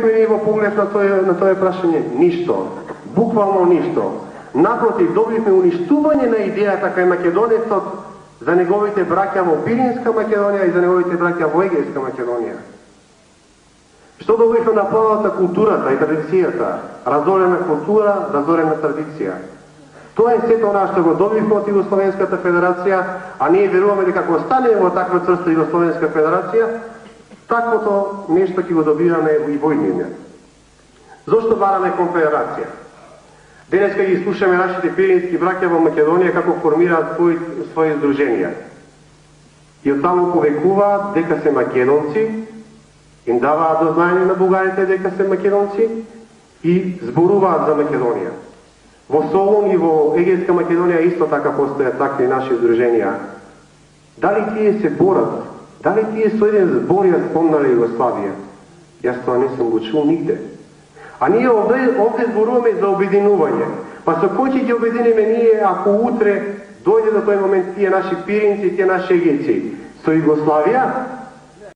добивме ние во поглед на тоа прашање? Ништо. Буквално ништо. Напротив, добивме уништување на идејата кај македонецот за неговите браќа во Пиринска Македонија и за неговите браќа во Егејска Македонија. Што добивме на планот културата и традицијата? Разорена култура, разорена традиција. Тоа е сето она што го добивме од Југословенската федерација, а ние веруваме дека ако останеме во таква црста Југословенска федерација, таквото нешто ќе го добиваме и во иднина. Зошто бараме конфедерација? Денеска ги слушаме нашите пирински браќа во Македонија како формираат своји здруженија. И оттаму повекуваат дека се македонци, им даваат до знаење на бугарите дека се македонци и зборуваат за Македонија. Во Солун и во Егејска Македонија исто така постојат такви наши здруженија. Дали тие се борат? Дали тие со еден збор ја спомнале Југославија? Јас тоа не сум го чул нигде. А ние овде зборуваме за обединување. Па со кој ќе ги обединиме ние ако утре дојде до тој момент тие наши пиринци, тие наши егејци? Со Југославија?